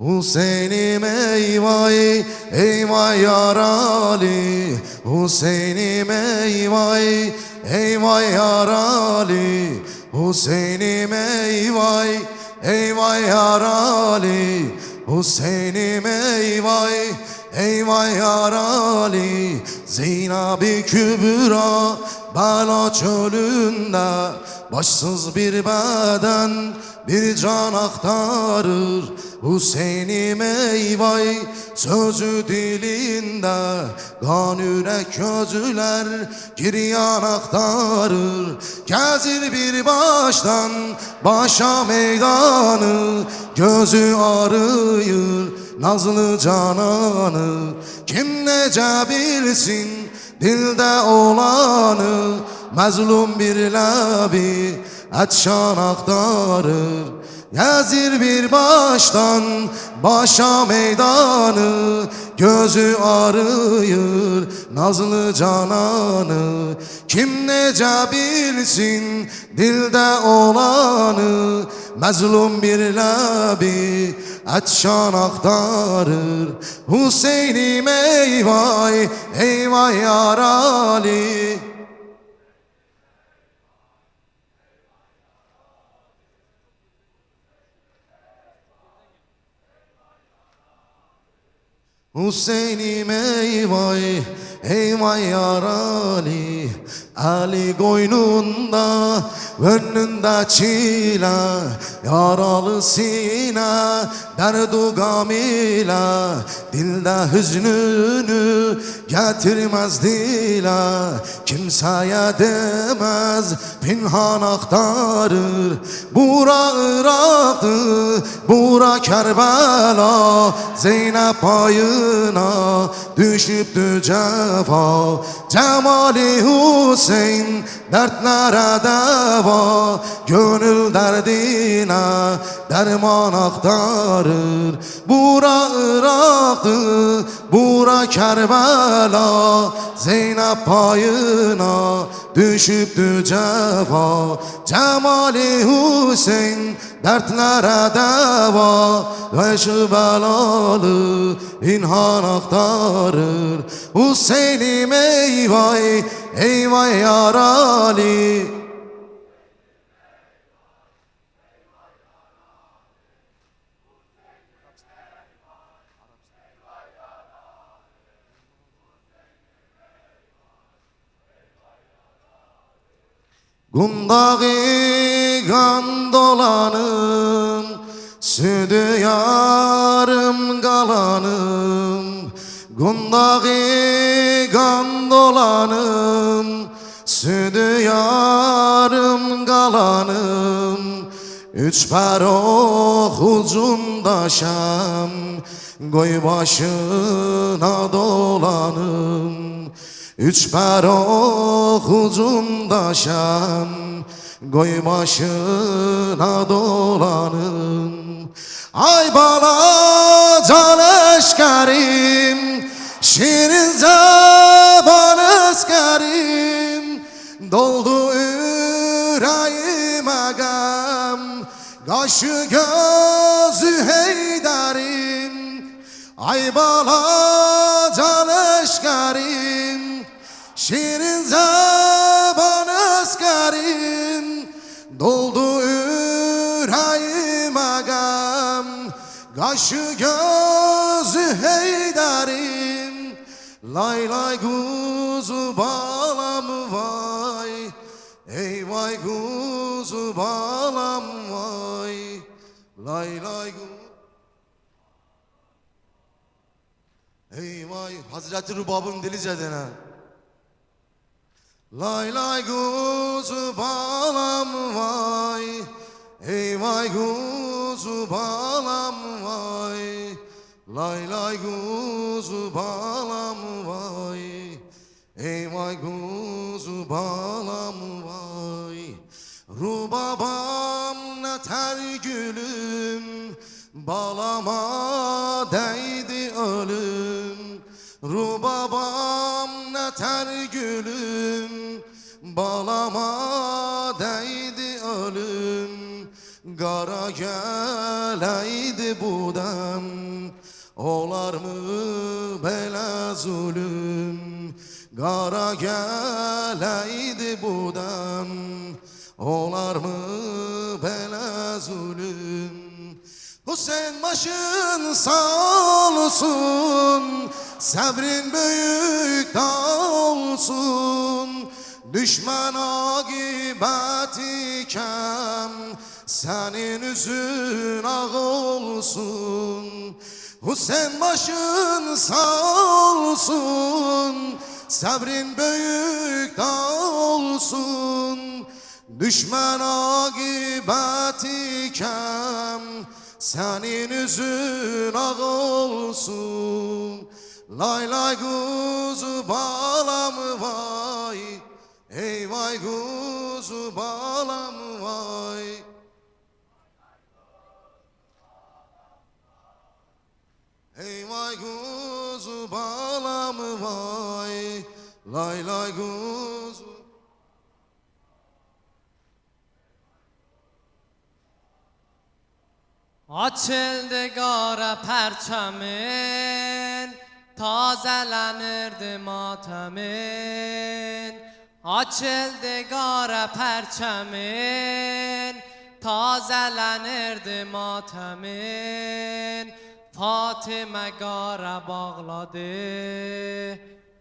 Hüseyin'im eyvay, eyvay yarali. Hüseyin'im eyvay, eyvay yarali. Hüseyin'im eyvay, eyvay yarali. Hüseyin'im eyvay, eyvay yarali. Zeynep-i Kübra bela çölünde, başsız bir beden bir can aktarır. Hüseyin'im eyvay sözü dilinde, kan yürek gözler giryan aktarır. Gezir bir baştan başa meydanı, gözü arıyır nazlı cananı. Kim nece bilsin dilde olanı, mazlum bir lebi etşan aktarır. Gezir bir baştan başa meydanı, gözü arıyır nazlı cananı. Kim nece bilsin dilde olanı, mazlum bir lebi etşan aktarır. Hüseyin'im eyvay, eyvay yarali. Hüseyin'im eyvay, eyvay yarali. Ali koynunda, önünde çile, yaralı sine, derdu gam ile. Dilde hüznünü getirmez dile, kimseye demez pinhan aktarır. Bura Irak'tı, bura Kerbela, Zeynep payına düşüptü cefa. Cemali Hüseyin dertlere deva, gönül derdine derman aktarır. Bura Irak'tı, bura Kerbela, Zeynep payına düşüptü cefa. Cemali Hüseyin dertlere deva, beşi belalı inhan aktarır. Hüseyin'im eyvay, eyvay yarali. Kundağı kan dolanım, südü yarım kalanım. Kundağı kan dolanım, südü yarım kalanım. Üç perok ucunda şem, koy başına dolanım. Üç perok ucunda şem, koy başına dolanım. Ay bala can eşkerim, şirin zeban eskerim. Doldu yüreğime gem, kaşı gözü heyderim. Ay bala can eşkerim, şirin zeban eskerim. Doldu yüreğime gem, kaşı gözü heyderim. Lay lay kuzu balam vay, eyvay kuzu balam vay. Lay lay kuzu. Eyvay Hazreti Rubab'ın Dilice'den ha. Lay lay kuzu balam vay, eyvay kuzu balam vay. Lay lay kuzu balam vay, eyvay kuzu balam vay. Rubabam ne ter gülüm, balama değdi ölüm. Rubabam ne ter gülüm, balama değdi ölüm. Qara gələydi bu dəm, olarmı belə zulüm? Qara gələydi bu dəm, olarmı belə zulüm? Hüseyin başın sağ olsun, səbrin böyük dağ olsun. Düşmən aqibəti kəm, sənin üzün ağ olsun. Hüseyin başın sağ olsun, səbrin böyük dağ olsun. Düşmən aqibəti kəm, sənin üzün ağ olsun. Lay lay kuzu balam vay, ey vay kuzu balam vay. Ey vay kuzu balam vay, lay lay kuzu. Açıldı qara pərçəmin, tazelənirdi matəmin. Açıldı qara pərçəmin, tazelənirdi matəmin. Fatimə qara bağladı,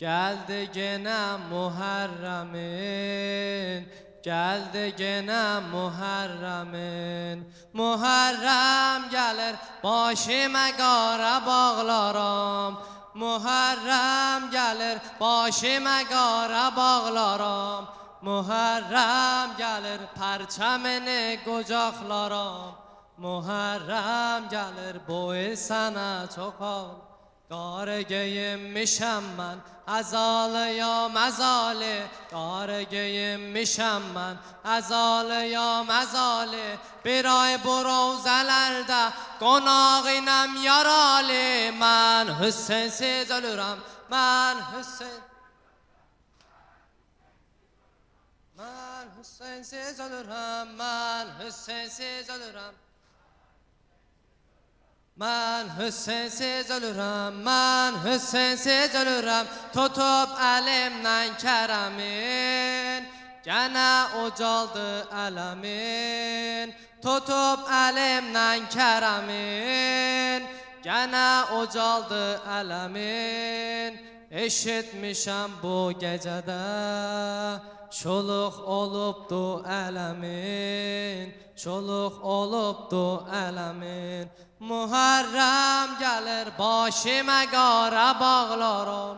gəldi genə Muhərrəmin. Gəldi genə Muhərrəmin. Muhərrəm gəlir, başıma qara bağlaram. Muhərrəm gəlir, başıma qara bağlaram. Muhərrəm gəlir, pərçəmini qucaqlaram. Muhərrəm gəlir, boy sənə çox ağır. Qara geyinmişəm mən, əzalıyam əzali. Qara geyinmişəm mən, əzalıyam əzali. Bir ay bu rovzələrdə qonaq inəm yaralı. Mən Hüseynsiz ölürəm, mən Hüseyn. Mən Hüseynsiz ölürəm, mən Hüseynsiz ölürəm. Mən Hüseynsiz ölürəm, mən Hüseynsiz ölürəm. Tutub əlimdən kərəmin, gənə ucaldı ələmin. Tutub əlimdən kərəmin, gənə ucaldı ələmin. Eşitmişəm bu gecədə, şuluq olubdu ələmin. Şuluq olubdu ələmin. Muhərrəm gəlir, başıma qara bağlaram.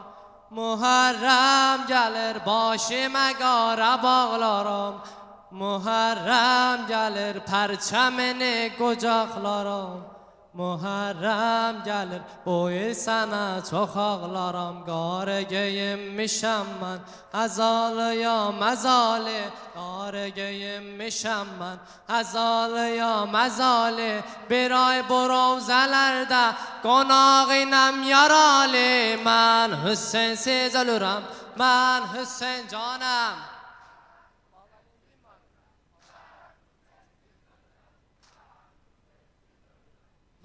Muhərrəm gəlir, başıma qara bağlaram. Muhərrəm gəlir, pərçəmini qucaqlaram. Muhərrəm gəlir, boyu sənə çox ağlaram. Qara geyinmişəm mən, əzalıyam əzali. Qara geyinmişəm mən, əzalıyam əzali. Bir ay bu rovzələrdə qonaq inəm yaralı. Mən Hüseynsiz ölürəm, mən Hüseyn canım.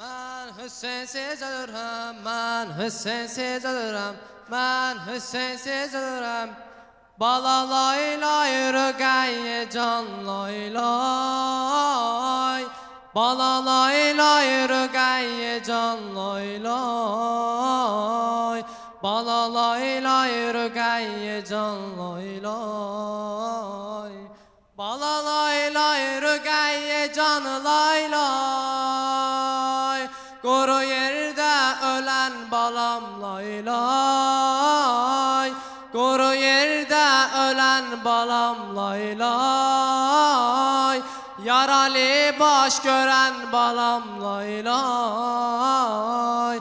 Mən Hüseynsiz ölürəm, mən Hüseynsiz ölürəm. Mən Hüseynsiz ölürəm. Bala lay lay rüqəyyə can lay lay. Bala lay lay rüqəyyə can lay lay. Bala lay lay rüqəyyə can lay lay. Bala lay lay rüqəyyə can lay lay. Quru yerdə ölən balam lay lay. Quru yerdə ölən balam lay lay. Yaralı baş görən balam lay lay.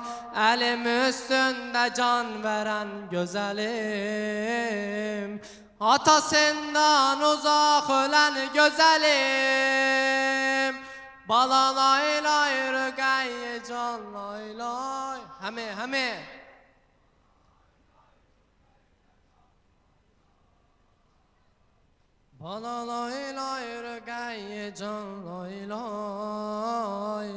Əlim üstündə can verən gözəlim. Atasından uzaq ölən gözəlim. Bala lay lay rüqəyyə can lay lay. Həmi Bala lay lay rügaye can lay lay.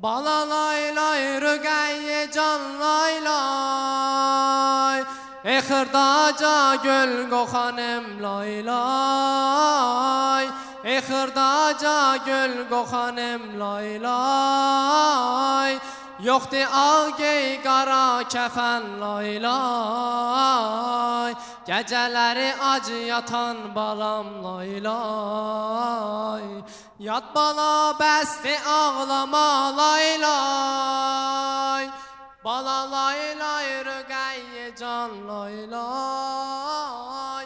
Bala lay lay rügaye can lay lay. Xırdaca göl qoxanım lay lay. Xırdaca göl qoxanım lay lay. Yoxdu ağ gey qara kəfən lay lay. Gecələri acı yatan balam lay lay. Yat bala bəsdi ağlama lay lay. Bala lay lay rüqəyyə can lay lay.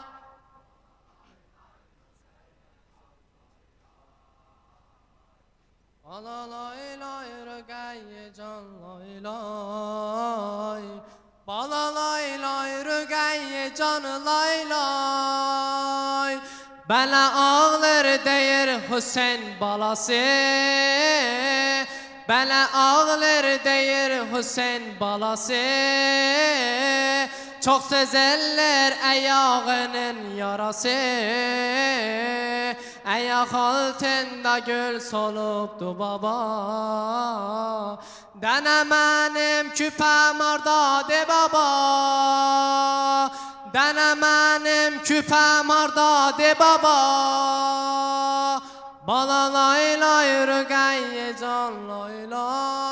Bala lay lay rüqəyyə can lay lay. Bala lay lay rüqəyyə can lay lay. Bana ağlar deyir Hüseyin balası. Bana ağlar deyir Hüseyin balası. Çok sözerler ayağının yarası. Ayak altında gül solupdu baba. Dene benim küpem orada de baba. Dene benim küpem orada de baba. Bala lay lay rüqəyyə can lay lay.